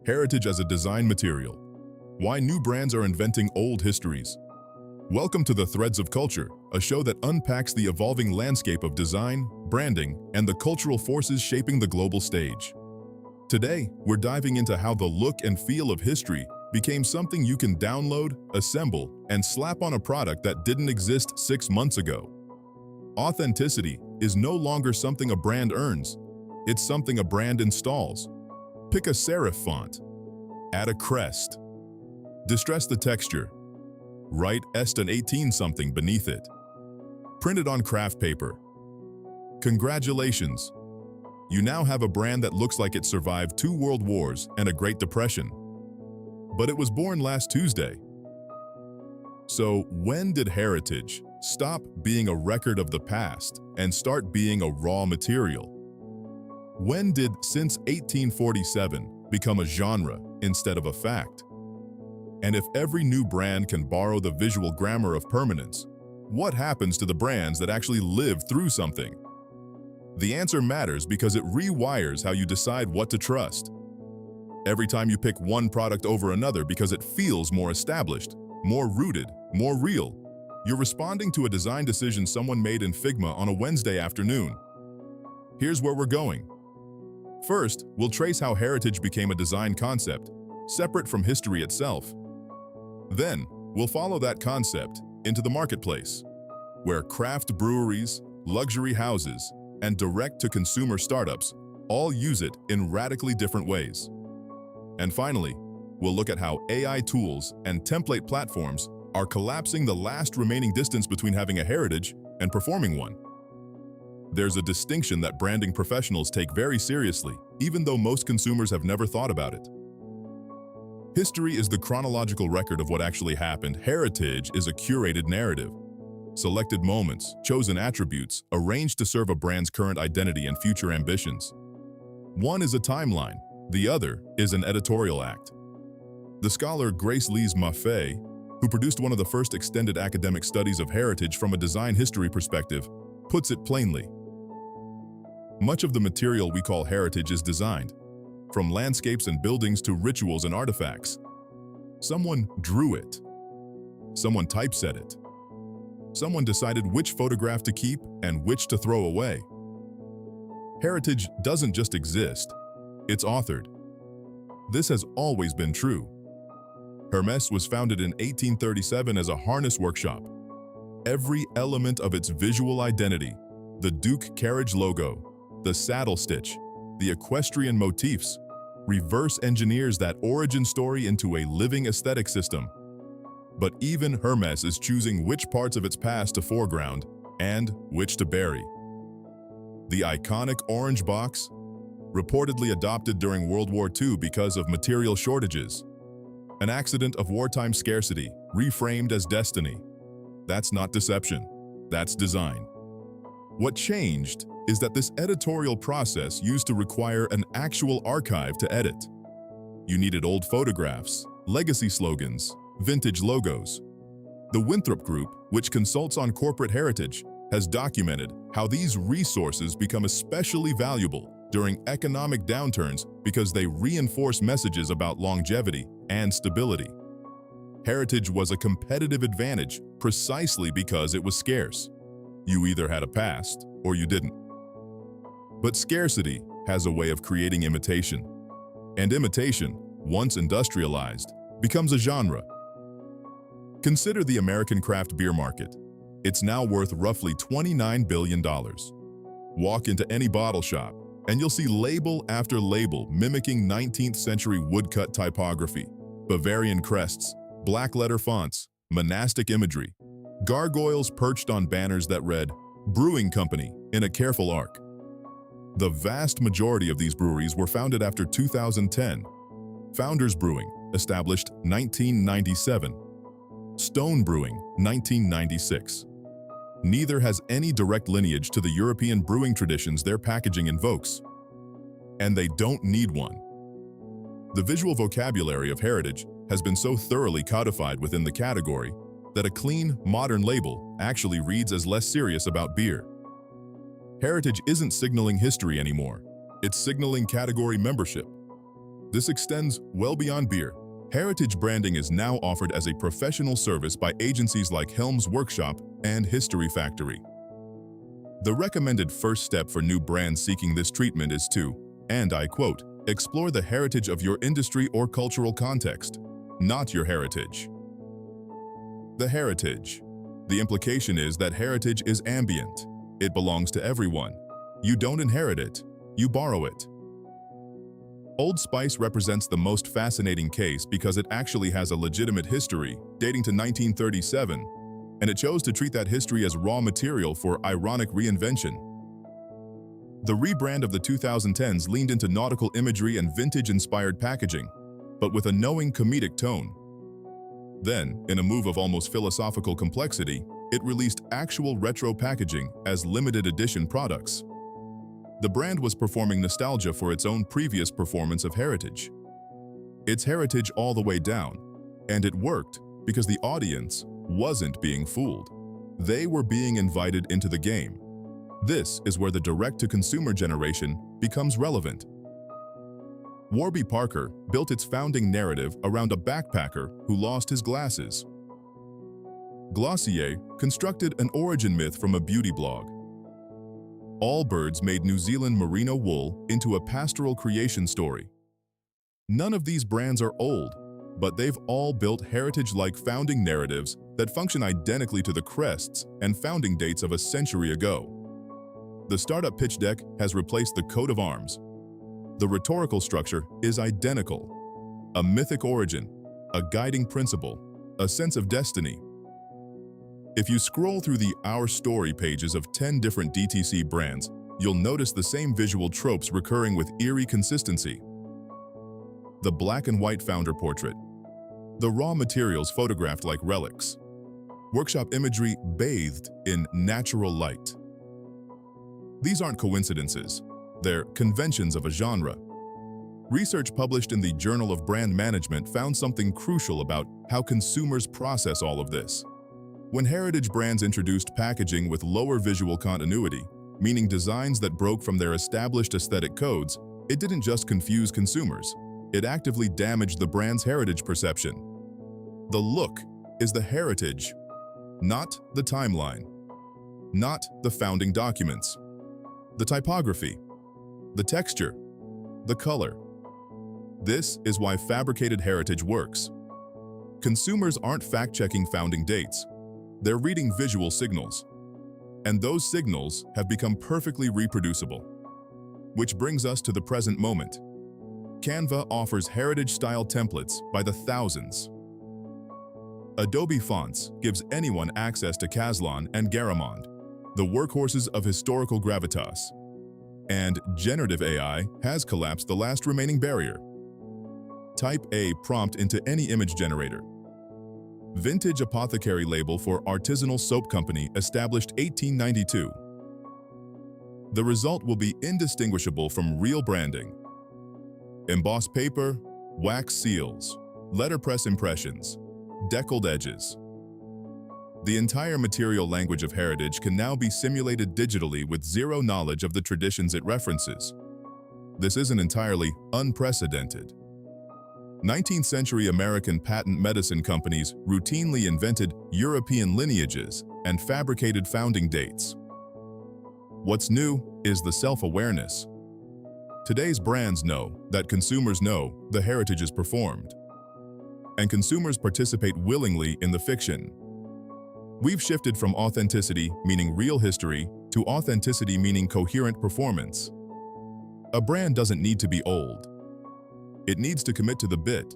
Heritage as a design material. Why new brands are inventing old histories. Welcome to the Threads of Culture, a show that unpacks the evolving landscape of design, branding, and the cultural forces shaping the global stage. Today, we're diving into how the look and feel of history became something you can download, assemble, and slap on a product that didn't exist 6 months ago. Authenticity is no longer something a brand earns, it's something a brand installs. Pick a serif font, add a crest, distress the texture, write est an 18-something beneath it, print it on craft paper. Congratulations! You now have a brand that looks like it survived 2 world wars and a Great Depression. But it was born last Tuesday. So when did heritage stop being a record of the past and start being a raw material? When did since 1847 become a genre instead of a fact? And if every new brand can borrow the visual grammar of permanence, what happens to the brands that actually live through something? The answer matters because it rewires how you decide what to trust. Every time you pick one product over another because it feels more established, more rooted, more real, you're responding to a design decision someone made in Figma on a Wednesday afternoon. Here's where we're going. First, we'll trace how heritage became a design concept, separate from history itself. Then, we'll follow that concept into the marketplace, where craft breweries, luxury houses, and direct-to-consumer startups all use it in radically different ways. And finally, we'll look at how AI tools and template platforms are collapsing the last remaining distance between having a heritage and performing one. There's a distinction that branding professionals take very seriously, even though most consumers have never thought about it. History is the chronological record of what actually happened. Heritage is a curated narrative. Selected moments, chosen attributes, arranged to serve a brand's current identity and future ambitions. One is a timeline, the other is an editorial act. The scholar Grace Lees Maffei, who produced one of the first extended academic studies of heritage from a design history perspective, puts it plainly. Much of the material we call heritage is designed, from landscapes and buildings to rituals and artifacts. Someone drew it. Someone typeset it. Someone decided which photograph to keep and which to throw away. Heritage doesn't just exist, it's authored. This has always been true. Hermès was founded in 1837 as a harness workshop. Every element of its visual identity, the Duke carriage logo, the saddle stitch, the equestrian motifs, reverse engineers that origin story into a living aesthetic system. But even Hermès is choosing which parts of its past to foreground and which to bury. The iconic orange box, reportedly adopted during World War II because of material shortages. An accident of wartime scarcity, reframed as destiny. That's not deception, that's design. What changed is that this editorial process used to require an actual archive to edit. You needed old photographs, legacy slogans, vintage logos. The Winthrop Group, which consults on corporate heritage, has documented how these resources become especially valuable during economic downturns because they reinforce messages about longevity and stability. Heritage was a competitive advantage precisely because it was scarce. You either had a past or you didn't. But scarcity has a way of creating imitation. And imitation, once industrialized, becomes a genre. Consider the American craft beer market. It's now worth roughly $29 billion. Walk into any bottle shop, and you'll see label after label mimicking 19th century woodcut typography, Bavarian crests, black letter fonts, monastic imagery, gargoyles perched on banners that read, "Brewing Company," in a careful arc. The vast majority of these breweries were founded after 2010. Founders Brewing, established 1997. Stone Brewing, 1996. Neither has any direct lineage to the European brewing traditions their packaging invokes. And they don't need one. The visual vocabulary of heritage has been so thoroughly codified within the category that a clean, modern label actually reads as less serious about beer. Heritage isn't signaling history anymore. It's signaling category membership. This extends well beyond beer. Heritage branding is now offered as a professional service by agencies like Helm's Workshop and History Factory. The recommended first step for new brands seeking this treatment is to, and I quote, explore the heritage of your industry or cultural context, not your heritage. The heritage. The implication is that heritage is ambient. It belongs to everyone. You don't inherit it, you borrow it. Old Spice represents the most fascinating case because it actually has a legitimate history dating to 1937, and it chose to treat that history as raw material for ironic reinvention. The rebrand of the 2010s leaned into nautical imagery and vintage-inspired packaging, but with a knowing comedic tone. Then, in a move of almost philosophical complexity, it released actual retro packaging as limited edition products. The brand was performing nostalgia for its own previous performance of heritage. It's heritage all the way down, and it worked because the audience wasn't being fooled. They were being invited into the game. This is where the direct-to-consumer generation becomes relevant. Warby Parker built its founding narrative around a backpacker who lost his glasses. Glossier constructed an origin myth from a beauty blog. Allbirds made New Zealand merino wool into a pastoral creation story. None of these brands are old, but they've all built heritage-like founding narratives that function identically to the crests and founding dates of a century ago. The startup pitch deck has replaced the coat of arms. The rhetorical structure is identical. A mythic origin, a guiding principle, a sense of destiny. If you scroll through the Our Story pages of 10 different DTC brands, you'll notice the same visual tropes recurring with eerie consistency. The black and white founder portrait. The raw materials photographed like relics. Workshop imagery bathed in natural light. These aren't coincidences. They're conventions of a genre. Research published in the Journal of Brand Management found something crucial about how consumers process all of this. When heritage brands introduced packaging with lower visual continuity, meaning designs that broke from their established aesthetic codes, it didn't just confuse consumers. It actively damaged the brand's heritage perception. The look is the heritage, not the timeline, not the founding documents. The typography, the texture, the color. This is why fabricated heritage works. Consumers aren't fact-checking founding dates. They're reading visual signals. And those signals have become perfectly reproducible. Which brings us to the present moment. Canva offers heritage-style templates by the thousands. Adobe Fonts gives anyone access to Caslon and Garamond, the workhorses of historical gravitas. And generative AI has collapsed the last remaining barrier. Type a prompt into any image generator. Vintage Apothecary label for artisanal soap company established 1892. The result will be indistinguishable from real branding. Embossed paper, wax seals, letterpress impressions, deckled edges. The entire material language of heritage can now be simulated digitally with zero knowledge of the traditions it references. This isn't entirely unprecedented. 19th century American patent medicine companies routinely invented European lineages and fabricated founding dates. What's new is the self-awareness. Today's brands know that consumers know the heritage is performed, and consumers participate willingly in the fiction. We've shifted from authenticity, meaning real history, to authenticity, meaning coherent performance. A brand doesn't need to be old. It needs to commit to the bit.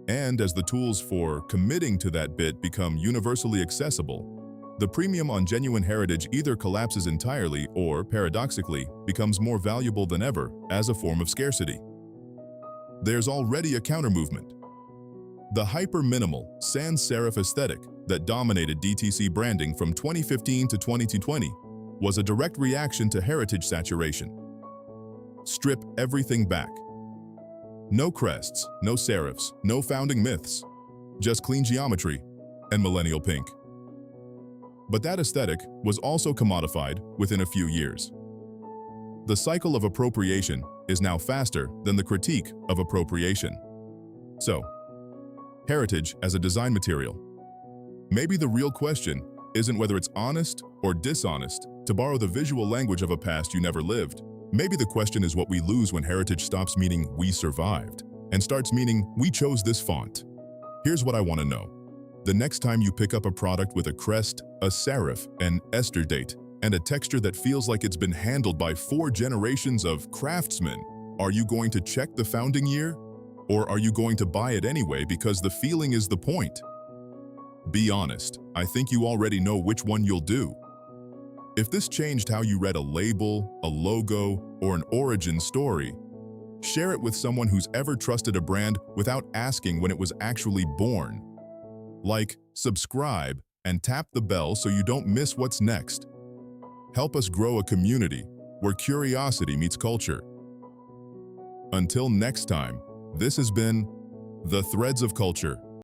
And as the tools for committing to that bit become universally accessible, the premium on genuine heritage either collapses entirely or, paradoxically, becomes more valuable than ever as a form of scarcity. There's already a counter-movement. The hyper-minimal, sans-serif aesthetic that dominated DTC branding from 2015 to 2020 was a direct reaction to heritage saturation. Strip everything back. No crests, no serifs, no founding myths, just clean geometry and millennial pink. But that aesthetic was also commodified within a few years. The cycle of appropriation is now faster than the critique of appropriation. So, heritage as a design material. Maybe the real question isn't whether it's honest or dishonest to borrow the visual language of a past you never lived. Maybe the question is what we lose when heritage stops meaning we survived and starts meaning we chose this font. Here's what I want to know. The next time you pick up a product with a crest, a serif, an ester date, and a texture that feels like it's been handled by 4 generations of craftsmen, are you going to check the founding year? Or are you going to buy it anyway because the feeling is the point? Be honest, I think you already know which one you'll do. If this changed how you read a label, a logo, or an origin story, share it with someone who's ever trusted a brand without asking when it was actually born. Like, subscribe, and tap the bell so you don't miss what's next. Help us grow a community where curiosity meets culture. Until next time, this has been The Threads of Culture.